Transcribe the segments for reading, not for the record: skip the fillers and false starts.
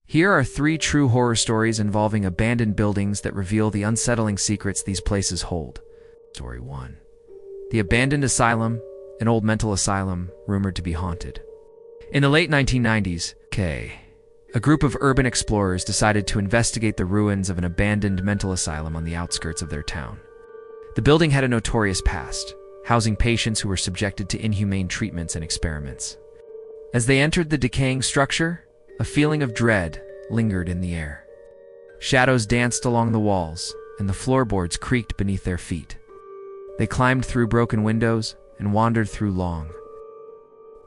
Here are 3 true horror stories involving abandoned buildings that reveal the unsettling secrets these places hold. Story 1. The Abandoned Asylum, an old mental asylum rumored to be haunted. In the late 1990s, a group of urban explorers decided to investigate the ruins of an abandoned mental asylum on the outskirts of their town. The building had a notorious past, housing patients who were subjected to inhumane treatments and experiments. As they entered the decaying structure, a feeling of dread lingered in the air. Shadows danced along the walls, and the floorboards creaked beneath their feet. They climbed through broken windows and wandered through long,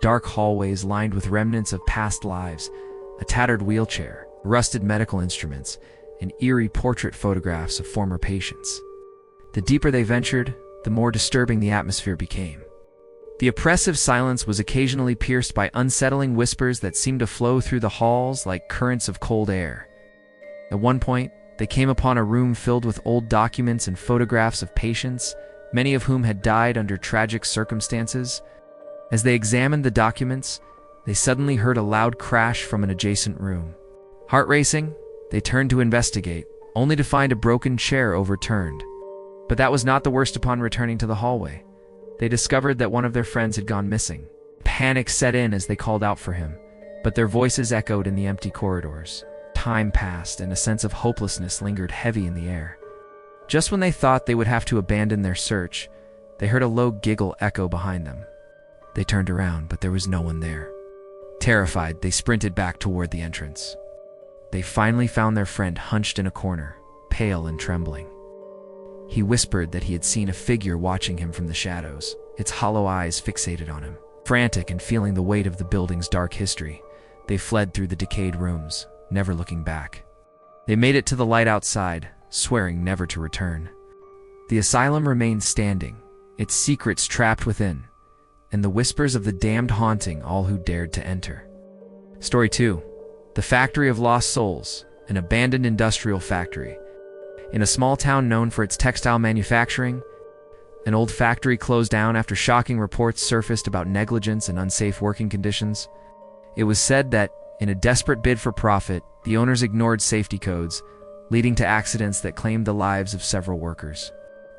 dark hallways lined with remnants of past lives, a tattered wheelchair, rusted medical instruments, and eerie portrait photographs of former patients. The deeper they ventured, the more disturbing the atmosphere became. The oppressive silence was occasionally pierced by unsettling whispers that seemed to flow through the halls like currents of cold air. At one point, they came upon a room filled with old documents and photographs of patients, many of whom had died under tragic circumstances. As they examined the documents, they suddenly heard a loud crash from an adjacent room. Heart racing, they turned to investigate, only to find a broken chair overturned. But that was not the worst. Upon returning to the hallway, they discovered that one of their friends had gone missing. Panic set in as they called out for him, but their voices echoed in the empty corridors. Time passed, and a sense of hopelessness lingered heavy in the air. Just when they thought they would have to abandon their search, they heard a low giggle echo behind them. They turned around, but there was no one there. Terrified, they sprinted back toward the entrance. They finally found their friend hunched in a corner, pale and trembling. He whispered that he had seen a figure watching him from the shadows, its hollow eyes fixated on him. Frantic and feeling the weight of the building's dark history, they fled through the decayed rooms, never looking back. They made it to the light outside, swearing never to return. The asylum remained standing, its secrets trapped within, and the whispers of the damned haunting all who dared to enter. Story 2. The Factory of Lost Souls, an abandoned industrial factory. In a small town known for its textile manufacturing, an old factory closed down after shocking reports surfaced about negligence and unsafe working conditions. It was said that, in a desperate bid for profit, the owners ignored safety codes, leading to accidents that claimed the lives of several workers.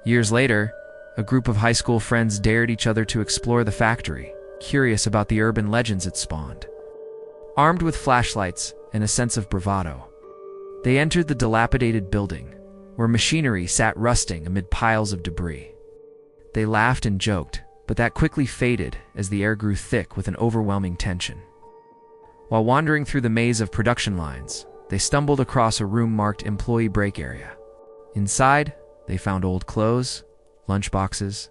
Years later, a group of high school friends dared each other to explore the factory, curious about the urban legends it spawned. Armed with flashlights and a sense of bravado, they entered the dilapidated building, where machinery sat rusting amid piles of debris. They laughed and joked, but that quickly faded as the air grew thick with an overwhelming tension. While wandering through the maze of production lines, they stumbled across a room marked Employee Break Area. Inside, they found old clothes, lunchboxes,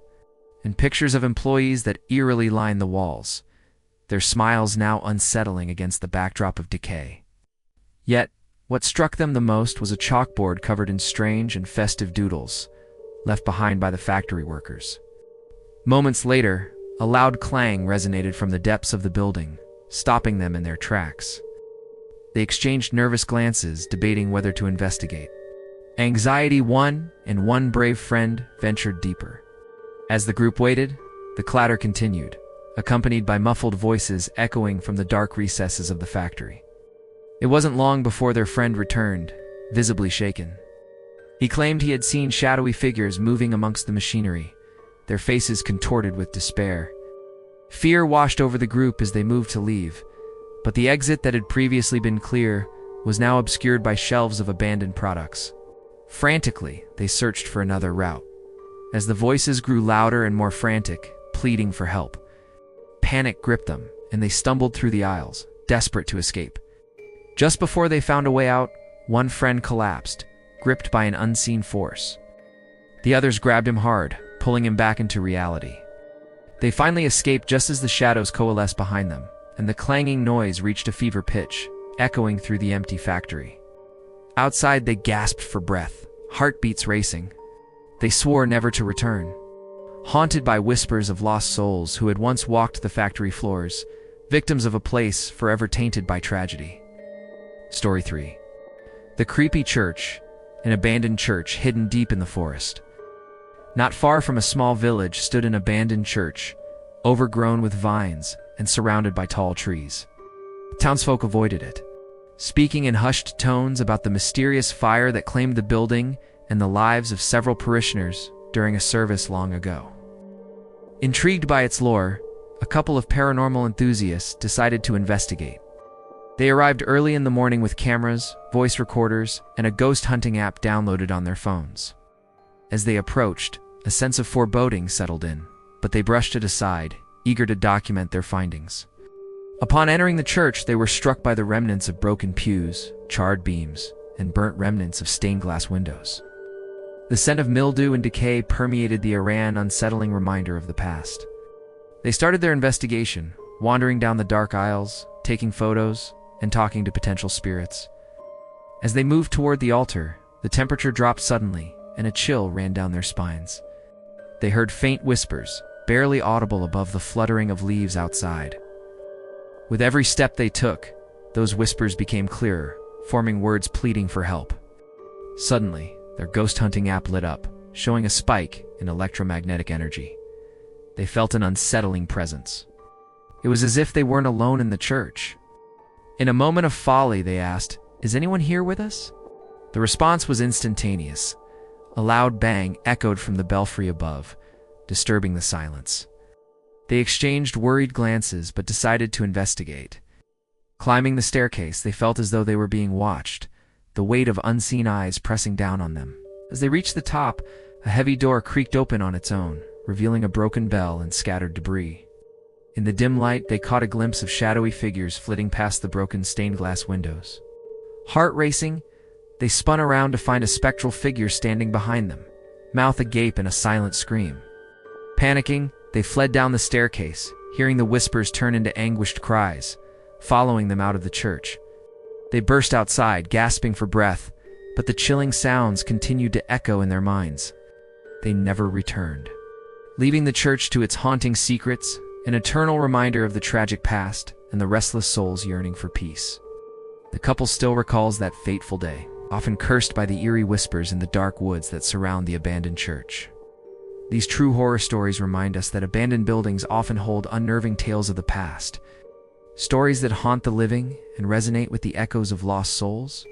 and pictures of employees that eerily lined the walls, their smiles now unsettling against the backdrop of decay. Yet, what struck them the most was a chalkboard covered in strange and festive doodles, left behind by the factory workers. Moments later, a loud clang resonated from the depths of the building, stopping them in their tracks. They exchanged nervous glances, debating whether to investigate. Anxiety won, and one brave friend ventured deeper. As the group waited, the clatter continued, accompanied by muffled voices echoing from the dark recesses of the factory. It wasn't long before their friend returned, visibly shaken. He claimed he had seen shadowy figures moving amongst the machinery, their faces contorted with despair. Fear washed over the group as they moved to leave, but the exit that had previously been clear was now obscured by shelves of abandoned products. Frantically, they searched for another route. As the voices grew louder and more frantic, pleading for help, panic gripped them, and they stumbled through the aisles, desperate to escape. Just before they found a way out, one friend collapsed, gripped by an unseen force. The others grabbed him hard, pulling him back into reality. They finally escaped just as the shadows coalesced behind them, and the clanging noise reached a fever pitch, echoing through the empty factory. Outside, they gasped for breath, heartbeats racing. They swore never to return. Haunted by whispers of lost souls who had once walked the factory floors, victims of a place forever tainted by tragedy. Story 3. The Creepy Church, an abandoned church hidden deep in the forest. Not far from a small village stood an abandoned church, overgrown with vines and surrounded by tall trees. Townsfolk avoided it, speaking in hushed tones about the mysterious fire that claimed the building and the lives of several parishioners during a service long ago. Intrigued by its lore, a couple of paranormal enthusiasts decided to investigate. They arrived early in the morning with cameras, voice recorders, and a ghost hunting app downloaded on their phones. As they approached, a sense of foreboding settled in, but they brushed it aside, eager to document their findings. Upon entering the church, they were struck by the remnants of broken pews, charred beams, and burnt remnants of stained glass windows. The scent of mildew and decay permeated the area, an unsettling reminder of the past. They started their investigation, wandering down the dark aisles, taking photos, and talking to potential spirits. As they moved toward the altar, the temperature dropped suddenly, and a chill ran down their spines. They heard faint whispers, barely audible above the fluttering of leaves outside. With every step they took, those whispers became clearer, forming words pleading for help. Suddenly, their ghost hunting app lit up, showing a spike in electromagnetic energy. They felt an unsettling presence. It was as if they weren't alone in the church. In a moment of folly, they asked, "Is anyone here with us?" The response was instantaneous. A loud bang echoed from the belfry above, disturbing the silence. They exchanged worried glances but decided to investigate. Climbing the staircase, they felt as though they were being watched, the weight of unseen eyes pressing down on them. As they reached the top, a heavy door creaked open on its own, revealing a broken bell and scattered debris. In the dim light, they caught a glimpse of shadowy figures flitting past the broken stained glass windows. Heart racing, they spun around to find a spectral figure standing behind them, mouth agape in a silent scream. Panicking, they fled down the staircase, hearing the whispers turn into anguished cries, following them out of the church. They burst outside, gasping for breath, but the chilling sounds continued to echo in their minds. They never returned, leaving the church to its haunting secrets, an eternal reminder of the tragic past and the restless souls yearning for peace. The couple still recalls that fateful day, often cursed by the eerie whispers in the dark woods that surround the abandoned church. These true horror stories remind us that abandoned buildings often hold unnerving tales of the past, stories that haunt the living and resonate with the echoes of lost souls.